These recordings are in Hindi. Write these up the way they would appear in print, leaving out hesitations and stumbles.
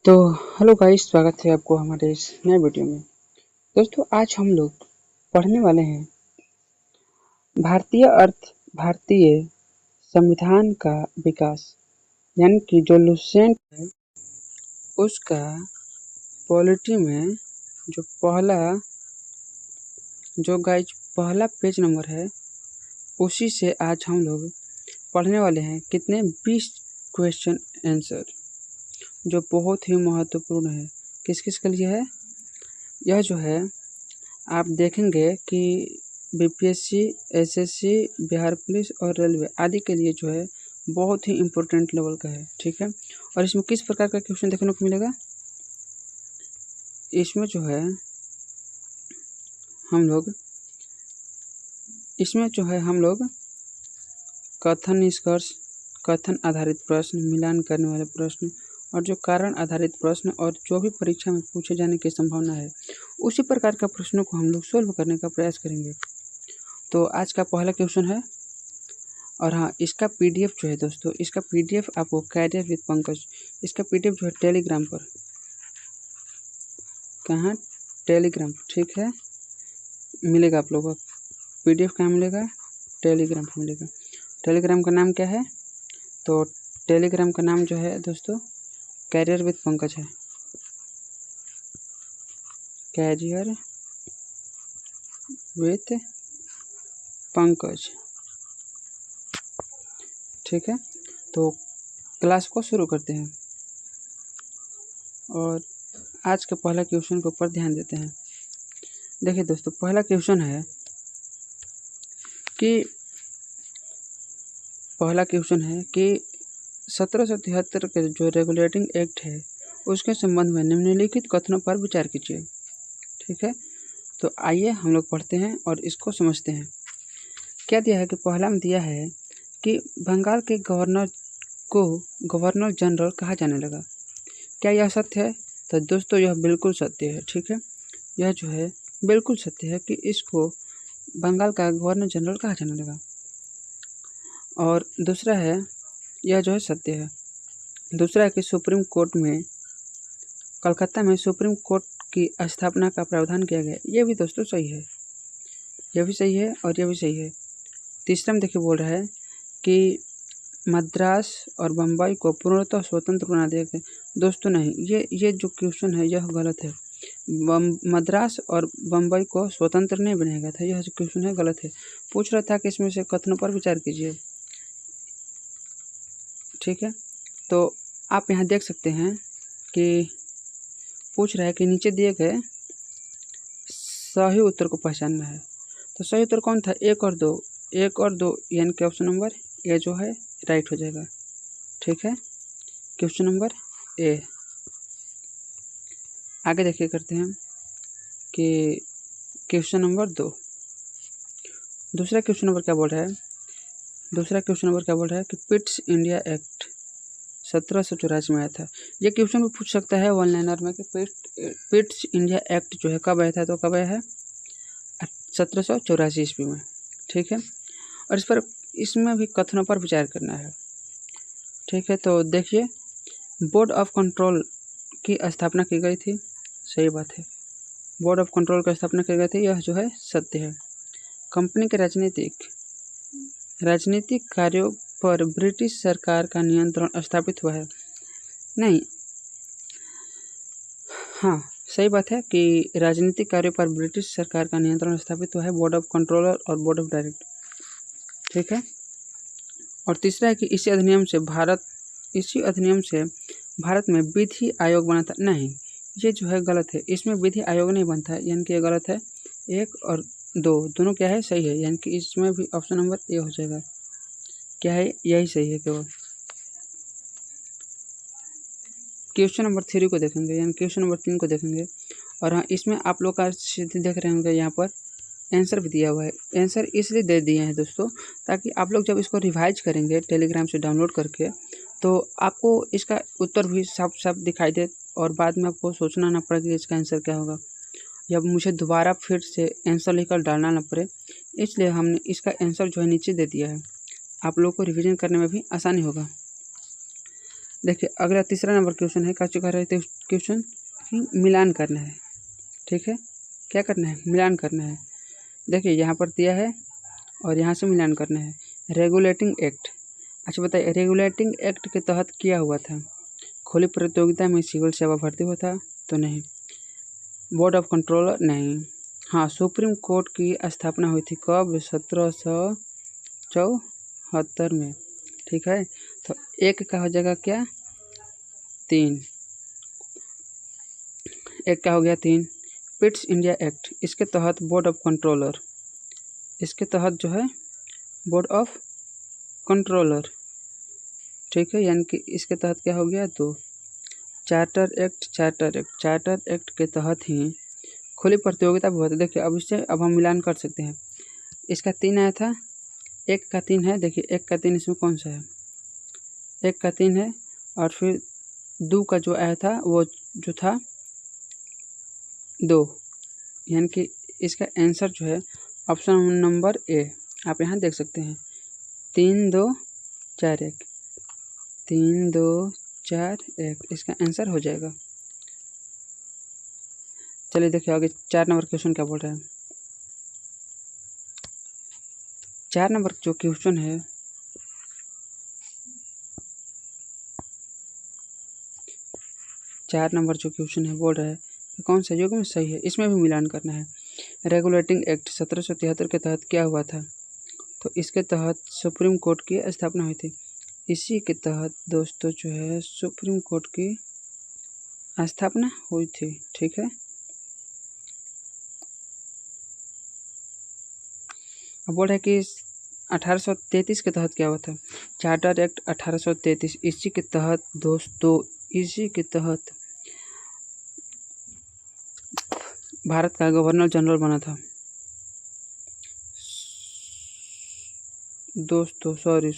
तो हेलो गाइस, स्वागत है आपको हमारे इस नए वीडियो में। दोस्तों, आज हम लोग पढ़ने वाले हैं भारतीय संविधान का विकास, यानी कि जो लुसेंट है उसका पॉलिटी में जो पहला पेज नंबर है, उसी से आज हम लोग पढ़ने वाले हैं कितने 20 क्वेश्चन आंसर, जो बहुत ही महत्वपूर्ण है। किस किस के लिए है यह? जो है आप देखेंगे कि बीपीएससी, एसएससी, बिहार पुलिस और रेलवे आदि के लिए जो है बहुत ही इम्पोर्टेंट लेवल का है। ठीक है, और इसमें किस प्रकार का क्वेश्चन देखने को मिलेगा? इसमें जो है हम लोग कथन निष्कर्ष, कथन आधारित प्रश्न, मिलान करने वाले प्रश्न और जो कारण आधारित प्रश्न और जो भी परीक्षा में पूछे जाने की संभावना है, उसी प्रकार का प्रश्नों को हम लोग सोल्व करने का प्रयास करेंगे। तो आज का पहला क्वेश्चन है, और हाँ, इसका पीडीएफ जो है दोस्तों, इसका पीडीएफ आपको कैरियर विद पंकज, इसका पीडीएफ जो है टेलीग्राम पर, कहाँ? टेलीग्राम, ठीक है, मिलेगा आप लोगों को। पीडीएफ कहाँ मिलेगा? टेलीग्राम पर मिलेगा। टेलीग्राम का नाम क्या है? तो टेलीग्राम का नाम जो है दोस्तों, कैरियर विद पंकज है। कैरियर विद पंकज, ठीक है। तो क्लास को शुरू करते हैं और आज के पहला क्वेश्चन के ऊपर ध्यान देते हैं। देखिए दोस्तों, पहला क्वेश्चन है कि 1773 के जो रेगुलेटिंग एक्ट है, उसके संबंध में निम्नलिखित कथनों पर विचार कीजिए। ठीक है, तो आइए हम लोग पढ़ते हैं और इसको समझते हैं। क्या दिया है कि पहला में दिया है कि बंगाल के गवर्नर को गवर्नर जनरल कहा जाने लगा। क्या यह सत्य है? तो दोस्तों, यह बिल्कुल सत्य है। ठीक है, यह जो है बिल्कुल सत्य है कि इसको बंगाल का गवर्नर जनरल कहा जाने लगा। और दूसरा है, यह जो है सत्य है। दूसरा है कि सुप्रीम कोर्ट में, कलकत्ता में सुप्रीम कोर्ट की स्थापना का प्रावधान किया गया। ये भी दोस्तों सही है, यह भी सही है और यह भी सही है। तीसरा में देखिए बोल रहा है कि मद्रास और बम्बई को पूर्णतः स्वतंत्र बना दिया गया। दोस्तों नहीं, ये जो क्वेश्चन है यह गलत है। मद्रास और बम्बई को स्वतंत्र नहीं बनाया गया था, यह जो क्वेश्चन है गलत है। पूछ रहा था कि इसमें से कथनों पर विचार कीजिए। ठीक है, तो आप यहाँ देख सकते हैं कि पूछ रहा है कि नीचे दिए गए सही उत्तर को पहचानना है। तो सही उत्तर कौन था? 1 और 2, 1 और 2, यानी कि ऑप्शन नंबर ए जो है राइट हो जाएगा। ठीक है, क्वेश्चन नंबर ए। आगे देखिए करते हैं कि क्वेश्चन नंबर 2, दूसरा क्वेश्चन नंबर क्या बोल रहा है? दूसरा क्वेश्चन नंबर क्या बोल रहा है कि पिट्स इंडिया एक्ट 1784 में आया था। ये क्वेश्चन भी पूछ सकता है वन लाइनर में कि पिट्स इंडिया एक्ट जो है कब आया था? तो कब आया है? 1784 ईस्वी में। ठीक है, और इसमें भी कथनों पर विचार करना है। ठीक है, तो देखिए, बोर्ड ऑफ कंट्रोल की स्थापना की गई थी, सही बात है। बोर्ड ऑफ कंट्रोल की स्थापना की गई थी, यह जो है सत्य है। कंपनी के राजनीतिक कार्यों पर ब्रिटिश सरकार का नियंत्रण स्थापित हुआ है। नहीं, हाँ, सही बात है कि राजनीतिक कार्यों पर ब्रिटिश सरकार का नियंत्रण स्थापित हुआ है, बोर्ड ऑफ कंट्रोलर और बोर्ड ऑफ डायरेक्टर। ठीक है, और तीसरा है कि इसी अधिनियम से भारत में विधि आयोग बना था। नहीं, ये जो है गलत है, इसमें विधि आयोग नहीं बनता है, यानी कि ये गलत है। 1 और 2 दोनों क्या है? सही है, यानी कि इसमें भी ऑप्शन नंबर ए हो जाएगा। क्या है? यही सही है केवल। क्वेश्चन नंबर 3 को देखेंगे, यानी क्वेश्चन नंबर 3 को देखेंगे। और हाँ, इसमें आप लोग का सीधे देख रहे होंगे, यहाँ पर आंसर भी दिया हुआ है। आंसर इसलिए दे दिए हैं दोस्तों, ताकि आप लोग जब इसको रिवाइज करेंगे टेलीग्राम से डाउनलोड करके, तो आपको इसका उत्तर भी साफ साफ दिखाई दे और बाद में आपको सोचना ना पड़े कि इसका आंसर क्या होगा, या मुझे दोबारा फिर से आंसर लिखकर डालना ना पड़े। इसलिए हमने इसका आंसर जो है नीचे दे दिया है, आप लोग को रिविज़न करने में भी आसानी होगा। देखिए अगला तीसरा नंबर क्वेश्चन है, क्या कह रहे थे क्वेश्चन कि मिलान करना है। ठीक है, क्या करना है, मिलान करना है। देखिए यहाँ पर दिया है और यहाँ से मिलान करना है। रेगुलेटिंग एक्ट, अच्छा बताइए रेगुलेटिंग एक्ट के तहत किया हुआ था। खुली प्रतियोगिता में सिविल सेवा भर्ती हुआ था तो नहीं। बोर्ड ऑफ कंट्रोलर नहीं। हाँ, सुप्रीम कोर्ट की स्थापना हुई थी कब, 1774 में। ठीक है, तो एक का हो जाएगा क्या, 3, एक का हो गया 3। पिट्स इंडिया एक्ट, इसके तहत बोर्ड ऑफ कंट्रोलर, इसके तहत जो है बोर्ड ऑफ कंट्रोलर। ठीक है, यानी कि इसके तहत क्या हो गया 2। चार्टर एक्ट, चार्टर एक्ट के तहत ही खुली प्रतियोगिता भी होती है। देखिए अब हम मिलान कर सकते हैं। इसका 3 आया था, एक का 3 है। देखिए एक का 3 इसमें कौन सा है, एक का 3 है। और फिर 2 का जो आया था वो जो था 2, यानी कि इसका आंसर जो है ऑप्शन नंबर ए, आप यहाँ देख सकते हैं 3 2 4 1, 3 2 4 1 इसका आंसर हो जाएगा। चलिए देखिए आगे 4 नंबर क्वेश्चन क्या बोल रहा है। 4 नंबर जो क्वेश्चन है, 4 नंबर जो क्वेश्चन है बोल रहा है कि कौन सा युग में सही है, इसमें भी मिलान करना है। रेगुलेटिंग एक्ट 1773 के तहत क्या हुआ था, तो इसके तहत सुप्रीम कोर्ट की स्थापना हुई थी। इसी के तहत दोस्तों जो है सुप्रीम कोर्ट की स्थापना हुई थी। ठीक है, अब बोल रहा है कि 1833 के तहत क्या हुआ था। चार्टर एक्ट 1833, इसी के तहत दोस्तों, इसी के तहत भारत का गवर्नर जनरल बना था। दोस्तों सॉरी,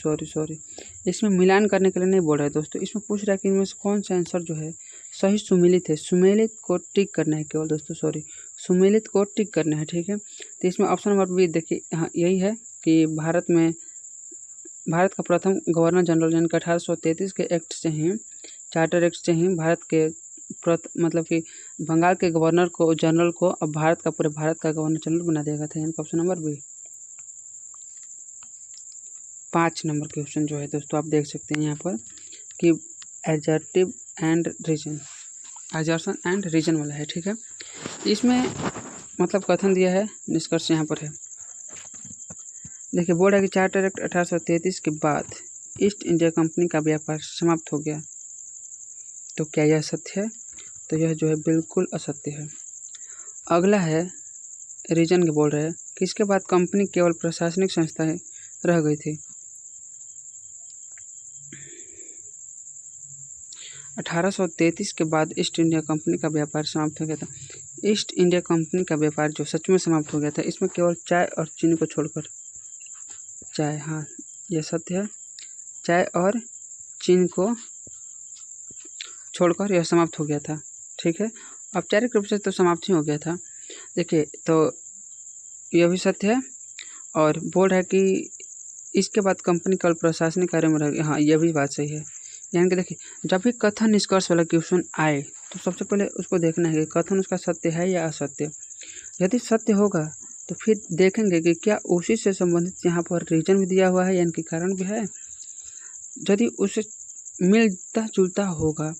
इसमें मिलान करने के लिए नहीं बोल रहा है दोस्तों, इसमें पूछ रहा है कि इनमें से कौन सा आंसर जो है सही सुमेलित है। सुमेलित को टिक करना है केवल दोस्तों, सुमेलित को टिक करना है। ठीक है, तो इसमें ऑप्शन नंबर बी देखिए, हाँ यही है कि भारत का प्रथम गवर्नर जनरल यानी कि 1833 के एक्ट से ही, चार्टर एक्ट से ही भारत के मतलब कि बंगाल के गवर्नर को जनरल को अब भारत का पूरे भारत का गवर्नर जनरल बना दिया गया था, यानी कि ऑप्शन नंबर बी। 5 नंबर क्वेश्चन जो है दोस्तों आप देख सकते हैं यहाँ पर कि adjective and reason, assertion and reason वाला है। ठीक है, इसमें मतलब कथन दिया है, निष्कर्ष यहाँ पर है। देखिए बोर्ड है कि चार्टर एक्ट 1833 के बाद ईस्ट इंडिया कंपनी का व्यापार समाप्त हो गया, तो क्या यह सत्य है, तो यह जो है बिल्कुल असत्य है। अगला है रीजन के बोल रहे हैं कि इसके बाद कंपनी केवल प्रशासनिक संस्थाएं रह गई थी। 1833 के बाद ईस्ट इंडिया कंपनी का व्यापार समाप्त हो गया था। ईस्ट इंडिया कंपनी का व्यापार जो सच में समाप्त हो गया था, इसमें केवल चाय और चीनी को छोड़कर, चाय, हाँ यह सत्य है, चाय और चीनी को छोड़कर यह समाप्त हो गया था। ठीक है, औपचारिक रूप से तो समाप्त ही हो गया था। देखिए तो यह भी सत्य है, और बोल रहा है कि इसके बाद कंपनी केवल प्रशासनिक कार्य में रह गई, हाँ यह भी बात सही है। यानी कि देखिए जब भी कथन निष्कर्ष वाला क्वेश्चन आए तो सबसे पहले उसको देखना है कि कथन उसका सत्य है या असत्य। यदि सत्य होगा तो फिर देखेंगे कि क्या उसी से संबंधित यहाँ पर रीजन भी दिया हुआ है, यानी कि कारण भी है। यदि उससे मिलता जुलता होगा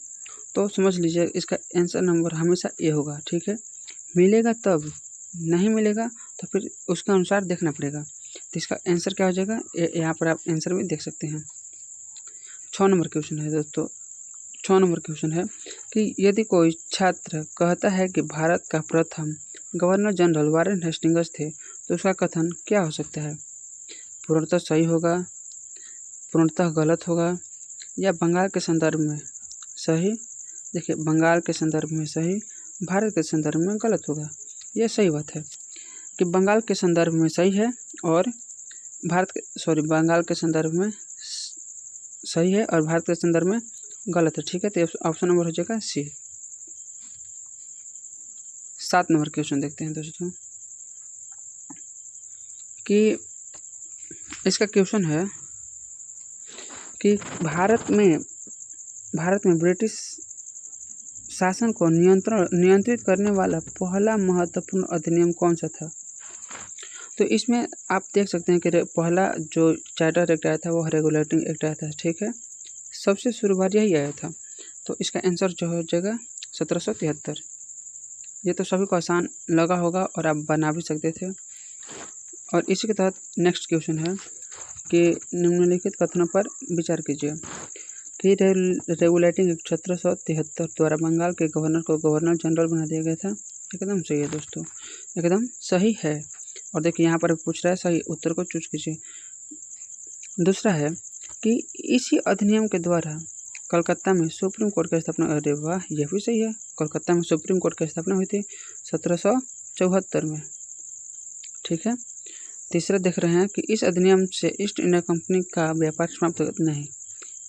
तो समझ लीजिए इसका आंसर नंबर हमेशा ए होगा। ठीक है, मिलेगा तब, नहीं मिलेगा तो फिर उसके अनुसार देखना पड़ेगा। तो इसका आंसर क्या हो जाएगा, यहाँ पर आप आंसर भी देख सकते हैं। 6 नंबर क्वेश्चन है दोस्तों, 6 नंबर क्वेश्चन है कि यदि कोई छात्र कहता है कि भारत का प्रथम गवर्नर जनरल वारेन हेस्टिंग्स थे, तो उसका कथन क्या हो सकता है। पूर्णतः सही होगा, पूर्णतः गलत होगा, या बंगाल के संदर्भ में सही। देखिए बंगाल के संदर्भ में सही, भारत के संदर्भ में गलत होगा। यह सही बात है कि बंगाल के संदर्भ में सही है और बंगाल के संदर्भ में सही है और भारत के संदर्भ में गलत है। ठीक है, तो ऑप्शन नंबर हो जाएगा सी। 7 नंबर क्वेश्चन देखते हैं दोस्तों कि इसका क्वेश्चन है कि भारत में भारत में ब्रिटिश शासन को नियंत्रित करने वाला पहला महत्वपूर्ण अधिनियम कौन सा था? तो इसमें आप देख सकते हैं कि पहला जो चार्टर एक्ट आया था वो रेगुलेटिंग एक्ट आया था, ठीक है। सबसे शुरुआत यही आया था। तो इसका आंसर जो हो जाएगा 1773। ये तो सभी को आसान लगा होगा और आप बना भी सकते थे। और इसी के तहत नेक्स्ट क्वेश्चन है कि निम्नलिखित कथनों पर विचार कीजिए कि रेगुलेटिंग एक्ट 1773 द्वारा बंगाल के गवर्नर को गवर्नर जनरल बना दिया गया था। एकदम सही है दोस्तों, एकदम सही है। और देखिए यहाँ पर पूछ रहा है, सही उत्तर को चूज कीजिए। दूसरा है कि इसी अधिनियम के द्वारा कलकत्ता में सुप्रीम कोर्ट की स्थापना, अरे वाह यह भी सही है, कलकत्ता में सुप्रीम कोर्ट की स्थापना हुई थी 1774 में, ठीक है। तीसरा देख रहे हैं कि इस अधिनियम से ईस्ट इंडिया कंपनी का व्यापार समाप्त नहीं,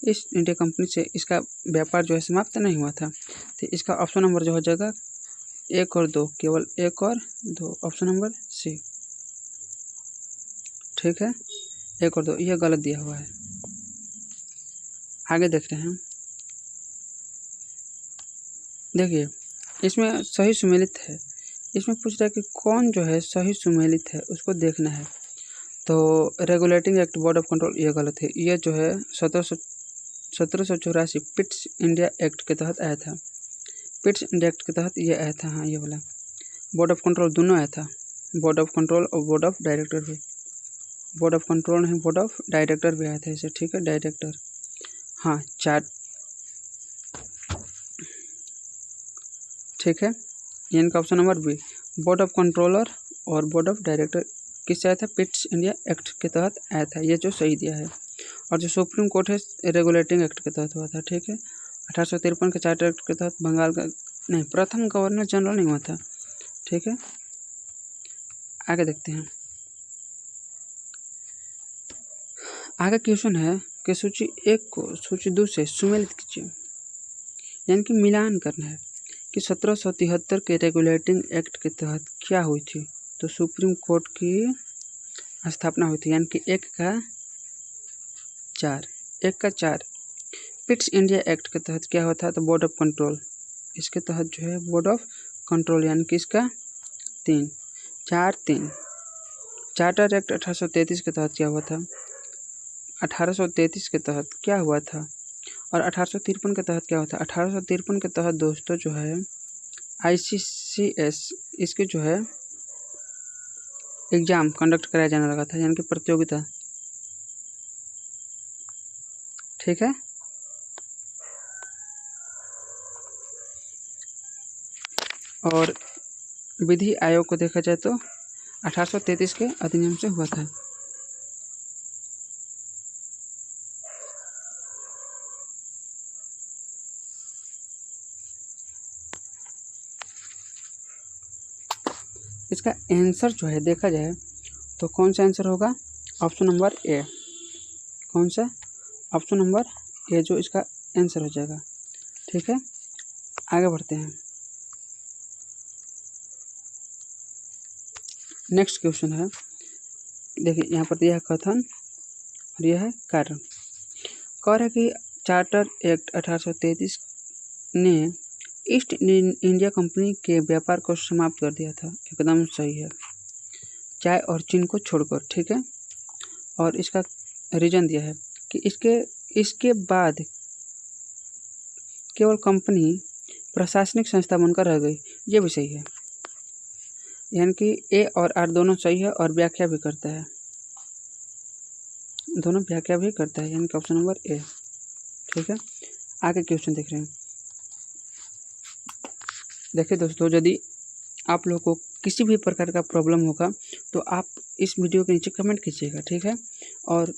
ईस्ट इंडिया कंपनी से इसका व्यापार जो है समाप्त नहीं हुआ था। तो इसका ऑप्शन नंबर जो हो जाएगा 1 और 2, केवल 1 और 2, ऑप्शन नंबर सी, ठीक है। 1 और 2 यह गलत दिया हुआ है। आगे देख रहे हैं, देखिए इसमें सही सुमेलित है। इसमें पूछ रहा है कि कौन जो है सही सुमेलित है, उसको देखना है। तो regulating act board of control ये गलत है। ये जो है 1784 पिट्स इंडिया एक्ट के तहत आया था। पिट्स इंडिया एक्ट के तहत ये आया था, हाँ ये वाला। बोर्ड ऑफ कंट्रोल दोनों आया था, बोर्ड ऑफ कंट्रोल और बोर्ड ऑफ डायरेक्टर भी। बोर्ड ऑफ कंट्रोल नहीं, बोर्ड ऑफ डायरेक्टर भी आया था इसे, ठीक है, डायरेक्टर। हाँ चार, ठीक है। इनका option number B, board of controller और बोर्ड ऑफ डायरेक्टर किससे आया था? पिट्स इंडिया एक्ट के तहत आया था, ये जो सही दिया है। और जो सुप्रीम कोर्ट है रेगुलेटिंग एक्ट के तहत हुआ था, ठीक है। 1853 के चार्टर एक्ट के तहत बंगाल का नहीं, प्रथम गवर्नर जनरल नहीं हुआ था, ठीक है। आगे देखते हैं। आगे क्वेश्चन है कि सूची 1 को सूची 2 से सुमेलित कीजिए, यानी कि मिलान करना है कि 1773 के रेगुलेटिंग एक्ट के तहत क्या हुई थी। तो सुप्रीम कोर्ट की स्थापना हुई थी, यानी कि 1 का 4। पिट्स इंडिया एक्ट के तहत क्या हुआ था? तो बोर्ड ऑफ कंट्रोल, इसके तहत जो है बोर्ड ऑफ कंट्रोल, यानी कि इसका 3। चार्टर एक्ट 1833 के तहत क्या हुआ था? 1833 के तहत क्या हुआ था? और 1853 के तहत क्या हुआ था? 1853 के तहत दोस्तों जो है ICCS इसके जो है एग्जाम कंडक्ट कराया जाने लगा था, यानी कि प्रतियोगिता, ठीक है। और विधि आयोग को देखा जाए तो 1833 के अधिनियम से हुआ था। इसका आंसर जो है देखा जाए तो कौन सा आंसर होगा? Option number A. कौन सा? ऑप्शन नंबर ए जो इसका आंसर हो जाएगा, ठीक है। आगे बढ़ते हैं। नेक्स्ट क्वेश्चन है, देखिए यहाँ पर दिया है कथन और यह है कारण। कह रहा है कि चार्टर एक्ट 1833 ने ईस्ट इंडिया कंपनी के व्यापार को समाप्त कर दिया था। एकदम सही है, चाय और चीन को छोड़कर, ठीक है। और इसका रीजन दिया है कि इसके बाद केवल कंपनी प्रशासनिक संस्था बनकर रह गई। ये भी सही है, यानी कि ए और आर दोनों सही है और व्याख्या भी करता है, दोनों व्याख्या भी करता है, यानी कि ऑप्शन नंबर ए, ठीक है। आगे क्वेश्चन देख रहे हैं। देखिए दोस्तों, यदि आप लोग को किसी भी प्रकार का प्रॉब्लम होगा तो आप इस वीडियो के नीचे कमेंट कीजिएगा, ठीक है। और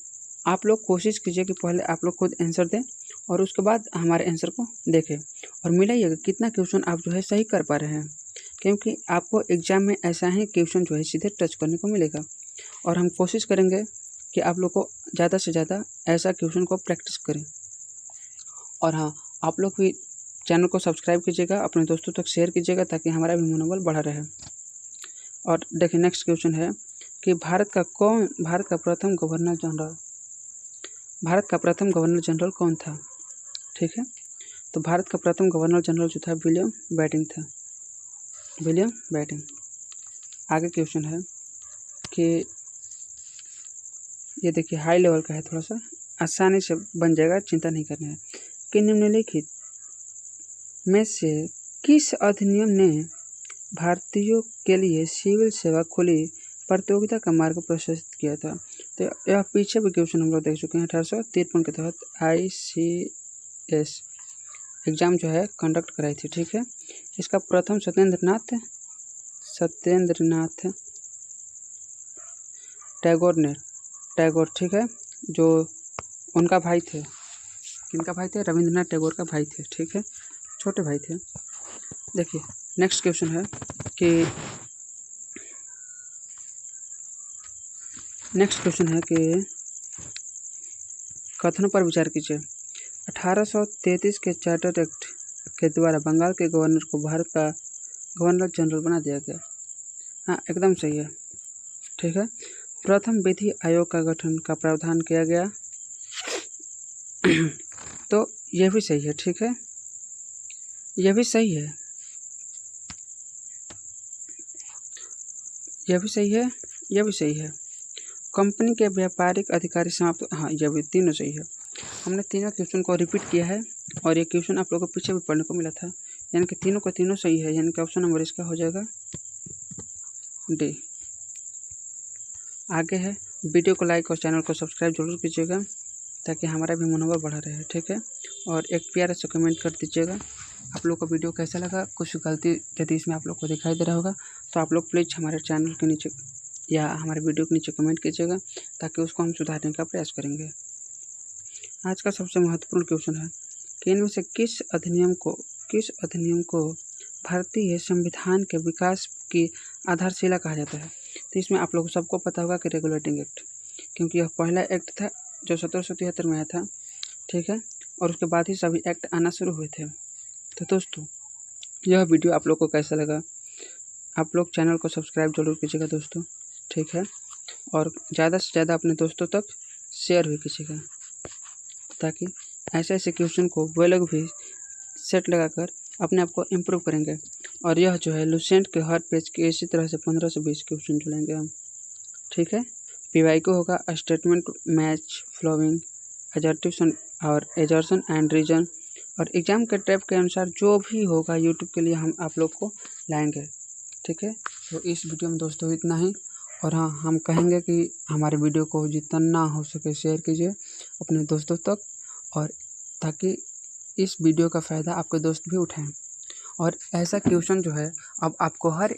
आप लोग कोशिश कीजिए कि पहले आप लोग खुद आंसर दें और उसके बाद हमारे आंसर को देखें और मिलाइएगा कितना क्वेश्चन आप जो है सही कर पा रहे हैं, क्योंकि आपको एग्जाम में ऐसा ही क्वेश्चन जो है सीधे टच करने को मिलेगा। और हम कोशिश करेंगे कि आप लोग को ज़्यादा से ज़्यादा ऐसा क्वेश्चन को प्रैक्टिस करें। और हाँ, आप लोग भी चैनल को सब्सक्राइब कीजिएगा, अपने दोस्तों तक शेयर कीजिएगा ताकि हमारा भी मनोबल बढ़ा रहे। और देखिए नेक्स्ट क्वेश्चन है कि भारत का प्रथम गवर्नर जनरल कौन था? ठीक है, तो भारत का प्रथम गवर्नर जनरल जो था विलियम बेंटिंक था, विलियम बेंटिंक। आगे क्वेश्चन है कि ये देखिए हाई लेवल का है, थोड़ा सा आसानी से बन जाएगा, चिंता नहीं करना है कि निम्नलिखित में से किस अधिनियम ने भारतीयों के लिए सिविल सेवा खुली प्रतियोगिता का मार्ग प्रशस्त किया था। तो यह पीछे भी क्वेश्चन हम लोग देख चुके हैं। 1853 के तहत ICS एग्ज़ाम जो है कंडक्ट कराई थी, ठीक है। इसका प्रथम सत्येंद्रनाथ टैगोर, ठीक है, जो उनका भाई थे, किनका भाई थे, रविंद्रनाथ टैगोर का भाई थे, ठीक है, छोटे भाई थे। देखिए नेक्स्ट क्वेश्चन है कि कथनों पर विचार कीजिए। 1833 के चार्टर एक्ट के द्वारा बंगाल के गवर्नर को भारत का गवर्नर जनरल बना दिया गया। हाँ, एकदम सही है, ठीक है। प्रथम विधि आयोग का गठन का प्रावधान किया गया तो यह भी सही है, ठीक है, यह भी सही है, यह भी सही है, यह भी सही है। कंपनी के व्यापारिक अधिकारी समाप्त, हाँ, यह भी तीनों सही है। हमने तीनों क्वेश्चन को रिपीट किया है और ये क्वेश्चन आप लोगों को पीछे भी पढ़ने को मिला था, यानी कि तीनों को तीनों सही है, यानी कि ऑप्शन नंबर इसका हो जाएगा डी। आगे है, वीडियो को लाइक और चैनल को सब्सक्राइब जरूर कीजिएगा ताकि हमारा भी मनोबल बढ़ा रहे, ठीक है। और एक प्यारा सा कमेंट कर दीजिएगा आप लोग को वीडियो कैसा लगा। कुछ गलती यदि इसमें आप लोग को दिखाई दे रहा होगा तो आप लोग प्लीज़ हमारे चैनल के नीचे या हमारे वीडियो के नीचे कमेंट कीजिएगा ताकि उसको हम सुधारने का प्रयास करेंगे। आज का सबसे महत्वपूर्ण क्वेश्चन है कि इनमें से किस अधिनियम को भारतीय संविधान के विकास की आधारशिला कहा जाता है। तो इसमें आप लोग सबको पता होगा कि रेगुलेटिंग एक्ट, क्योंकि यह पहला एक्ट था जो 1773 में आया था, ठीक है, और उसके बाद ही सभी एक्ट आना शुरू हुए थे। तो दोस्तों यह वीडियो आप लोग को कैसा लगा, आप लोग चैनल को सब्सक्राइब जरूर कीजिएगा दोस्तों, ठीक है, और ज़्यादा से ज़्यादा अपने दोस्तों तक शेयर भी कीजिएगा ताकि ऐसे क्वेश्चन को वे लोग भी सेट लगाकर अपने आप को इम्प्रूव करेंगे। और यह जो है लुसेंट के हर पेज के इसी तरह से 15 से 20 क्वेश्चन जुड़ेंगे हम, ठीक है। PY को होगा स्टेटमेंट मैच फ्लोइंग एजर्टिव और एजर्सन एंड रीजन, और एग्जाम के टाइप के अनुसार जो भी होगा यूट्यूब के लिए हम आप लोग को लाएंगे, ठीक है। तो इस वीडियो में दोस्तों इतना ही, और हाँ, हम कहेंगे कि हमारे वीडियो को जितना हो सके शेयर कीजिए अपने दोस्तों तक, और ताकि इस वीडियो का फ़ायदा आपके दोस्त भी उठाएं। और ऐसा क्वेश्चन जो है अब आपको हर